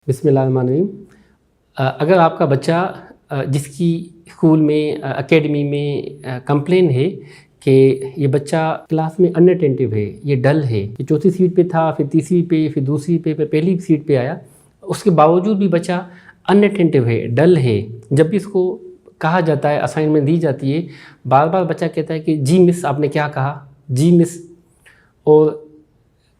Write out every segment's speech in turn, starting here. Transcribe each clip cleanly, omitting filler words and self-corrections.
बिस्मिल्लाहिर्रहमानिर्रहीम। अगर आपका बच्चा जिसकी स्कूल में एकेडमी में कंप्लेन है कि ये बच्चा क्लास में अनअटेंटिव है, ये डल है, ये चौथी सीट पे था, फिर तीसरी पे, फिर दूसरी पे, फिर पहली सीट पे आया, उसके बावजूद भी बच्चा अनअटेंटिव है, डल है, जब भी इसको कहा जाता है, असाइनमेंट दी जाती है, बार बार बच्चा कहता है कि जी मिस आपने क्या कहा, जी मिस। और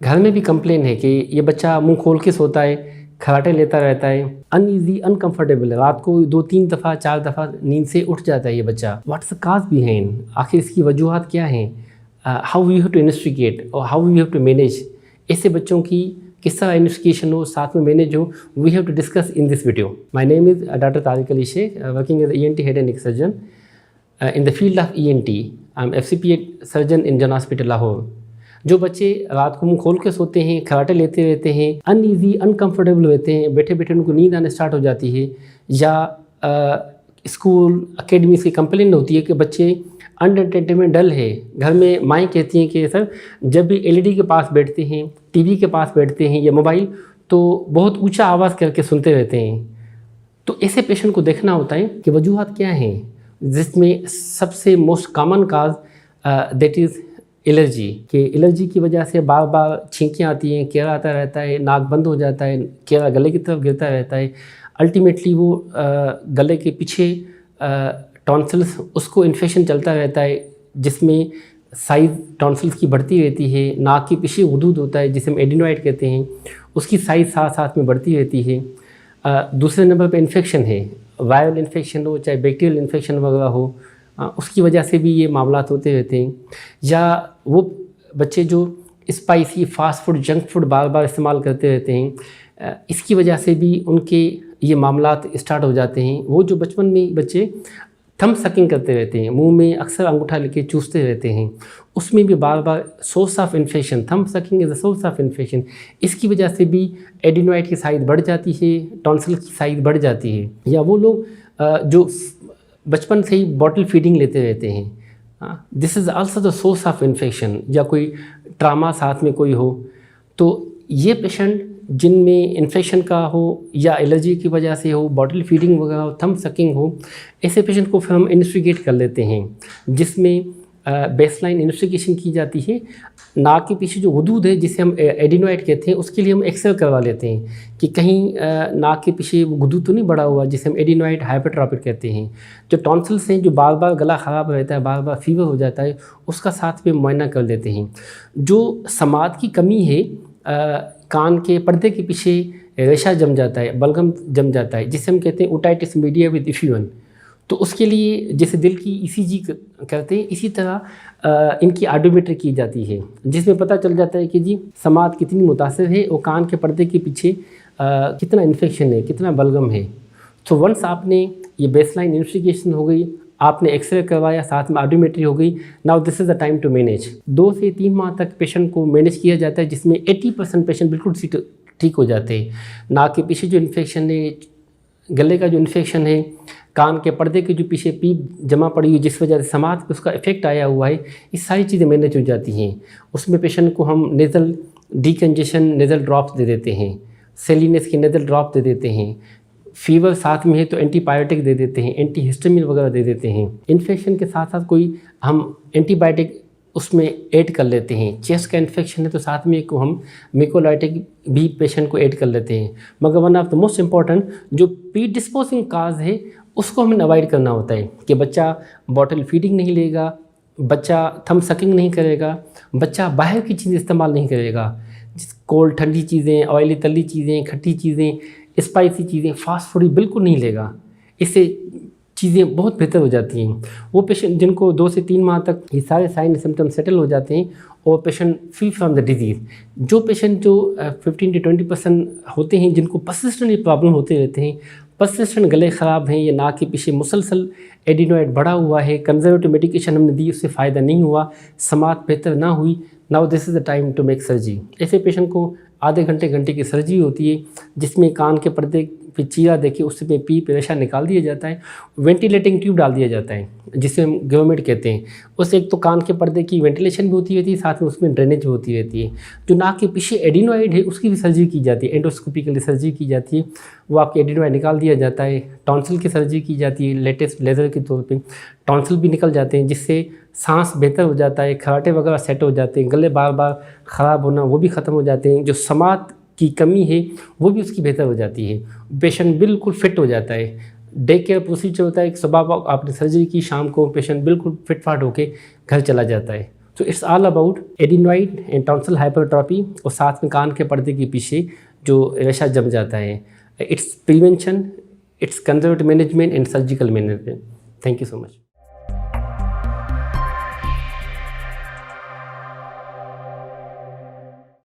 घर में भी कंप्लेन है कि ये बच्चा मुंह खोल के सोता है, खराटे लेता रहता है, अनईजी अनकंफर्टेबल है, रात को 2-3 दफ़ा 4 दफ़ा नींद से उठ जाता है ये बच्चा। व्हाट्स द काज बिहाइंड, आखिर इसकी वजूहत क्या हैं, how you have to investigate और how you have to manage. ऐसे बच्चों की किस तरह इन्वेस्टिगेशन हो, साथ में मैनेज हो, we have to discuss in this video. My name is doctor Tariq Ali Shaikh, working as ENT head and neck surgeon in the field of ENT. I'm FCPA surgeon in Jan Hospital Lahore. जो बच्चे रात को मुंह खोल के सोते हैं, खराटे लेते रहते हैं, अनईजी अनकंफर्टेबल रहते हैं, बैठे बैठे उनको नींद आने स्टार्ट हो जाती है, या स्कूल एकेडमी से कंप्लेन होती है कि बच्चे अनअटेंटिव में डल है। घर में माएँ कहती हैं कि सर जब भी LED के पास बैठते हैं, TV के पास बैठते हैं या मोबाइल, तो बहुत ऊँचा आवाज़ करके सुनते रहते हैं। तो ऐसे पेशेंट को देखना होता है कि वजूहत क्या हैं, जिसमें सबसे most common cause that is allergy. कि एलर्जी की वजह से बार बार छींकें आती हैं, केरा आता रहता है, नाक बंद हो जाता है, केरा गले की तरफ गिरता रहता है, अल्टीमेटली वो गले के पीछे टॉन्सिल्स, उसको इन्फेक्शन चलता रहता है, जिसमें साइज़ टॉन्सिल्स की बढ़ती रहती है, नाक के पीछे हुदूद होता है जिसे हम एडिनोइड कहते हैं, उसकी साइज़ साथ साथ में बढ़ती रहती है। दूसरे नंबर पे इन्फेक्शन है, वायरल इन्फेक्शन हो चाहे बैक्टीरियल इन्फेक्शन वगैरह हो, उसकी वजह से भी ये मामला होते रहते हैं। या वो बच्चे जो spicy fast food junk food बार बार इस्तेमाल करते रहते हैं, इसकी वजह से भी उनके ये मामला स्टार्ट हो जाते हैं। वो जो बचपन में बच्चे थम सकिंग करते रहते हैं, मुंह में अक्सर अंगूठा लेके चूसते रहते हैं, उसमें भी बार बार सोर्स ऑफ इन्फेक्शन, थम sucking is a source of infection, इसकी वजह से भी एडिनोइड की साइज़ बढ़ जाती है, टॉन्सिल की साइज़ बढ़ जाती है। या वो लोग जो बचपन से ही बॉटल फीडिंग लेते रहते हैं, this is also the source of infection. या कोई ट्रामा साथ में कोई हो, तो ये पेशेंट जिनमें इन्फेक्शन का हो या एलर्जी की वजह से हो, बॉटल फीडिंग वगैरह हो, थम सकिंग हो, ऐसे पेशेंट को फिर हम इन्वेस्टिगेट कर लेते हैं, जिसमें बेसलाइन इन्वेस्टिगेशन की जाती है। नाक के पीछे जो हुदूद है जिसे हम एडिनोइड कहते हैं, उसके लिए हम एक्सरे करवा लेते हैं कि कहीं नाक के पीछे वो हुदूद तो नहीं बढ़ा हुआ, जिसे हम एडिनोइड हाइपरट्रॉपिक कहते हैं। जो टॉन्सिल्स हैं, जो बार बार गला ख़राब रहता है, बार बार फीवर हो जाता है, उसका साथ में मुआयना कर देते हैं। जो समात की कमी है, कान के पर्दे के पीछे रेशा जम जाता है, बलगम जम जाता है, जिसे हम कहते हैं ओटाइटिस मीडिया विद इफ्यूजन, तो उसके लिए जैसे दिल की ECG करते हैं, इसी तरह इनकी ऑडोमेट्री की जाती है, जिसमें पता चल जाता है कि जी समात कितनी मुतासिर है और कान के पर्दे के पीछे कितना इन्फेक्शन है, कितना बलगम है। तो वंस आपने ये बेसलाइन इन्वेस्टिगेशन हो गई, आपने एक्सरे करवाया, साथ में ऑडोमेट्री हो गई, now this is the time to manage. 2 से 3 माह तक पेशेंट को मैनेज किया जाता है, जिसमें 80% पेशेंट बिल्कुल ठीक हो जाते हैं। नाक के पीछे जो इन्फेक्शन है, गले का जो इन्फेक्शन है, कान के पर्दे के जो पीछे पीप जमा पड़ी हुई जिस वजह से समाज पे उसका इफेक्ट आया हुआ है, ये सारी चीज़ें मैनेज हो जाती हैं। उसमें पेशेंट को हम नेज़ल डीकंजेशन नेज़ल ड्रॉप्स दे देते हैं, सेलिनेस के नेज़ल ड्रॉप दे देते हैं, फीवर साथ में है तो एंटीबायोटिक दे देते हैं, एंटीहिस्टामिन वगैरह दे देते हैं। इन्फेक्शन के साथ साथ कोई हम एंटीबायोटिक उसमें ऐड कर लेते हैं। चेस्ट का इन्फेक्शन है तो साथ में को हम मिकोलाइटिक भी पेशेंट को ऐड कर लेते हैं। मगर one of the most important जो प्रीडिस्पोजिंग काज है, उसको हमें अवॉइड करना होता है कि बच्चा बॉटल फीडिंग नहीं लेगा, बच्चा थम सकिंग नहीं करेगा, बच्चा बाहर की चीज़ें इस्तेमाल नहीं करेगा, कोल्ड ठंडी चीज़ें, ऑयली तली चीज़ें, खट्टी चीज़ें, स्पाइसी चीज़ें, फास्ट फूड बिल्कुल नहीं लेगा। इससे चीज़ें बहुत बेहतर हो जाती हैं। वो पेशेंट जिनको 2 से 3 माह तक ये सारे साइन सिम्टम सेटल हो जाते हैं और patient free from the disease. जो पेशेंट जो 15 से 20% होते हैं जिनको परसिस्टेंट प्रॉब्लम होते रहते हैं, परसिस्टेंट गले ख़राब हैं या नाक के पीछे मुसलसल एडिनोइड बढ़ा हुआ है, कंजर्वेटिव मेडिकेशन हमने दी, उससे फ़ायदा नहीं हुआ, समात बेहतर ना हुई, now this is the time to make surgery. ऐसे पेशेंट को आधे घंटे घंटे की सर्जरी होती है, जिसमें कान के पर्दे पे चीरा देके उसमें पीप रेशा निकाल दिया जाता है, वेंटिलेटिंग ट्यूब डाल दिया जाता है जिसे हम ग्रोमेट कहते हैं। उससे एक तो कान के पर्दे की वेंटिलेशन भी होती रहती है, साथ में उसमें ड्रेनेज भी होती रहती है। जो नाक के पीछे एडिनोइड है उसकी भी सर्जरी की जाती है, एंडोस्कोपिकली सर्जरी की जाती है, वो आपके एडिनोइड निकाल दिया जाता है। टॉन्सिल की सर्जरी की जाती है लेटेस्ट लेज़र के तौर पे, टॉन्सिल भी निकल जाते हैं जिससे सांस बेहतर हो जाता है, खराटे वगैरह सेट हो जाते हैं, गले बार बार ख़राब होना वो भी ख़त्म हो जाते हैं, जो समात की कमी है वो भी उसकी बेहतर हो जाती है, पेशेंट बिल्कुल फिट हो जाता है। डे केयर प्रोसीजर होता है कि सुबह आपने सर्जरी की, शाम को पेशेंट बिल्कुल फिट फाट होकर घर चला जाता है। तो it's all about adenoid and tonsil hypertrophy, और साथ में कान के पर्दे के पीछे जो रेशा जम जाता है। It's prevention, it's conservative management and surgical management. Thank you so much.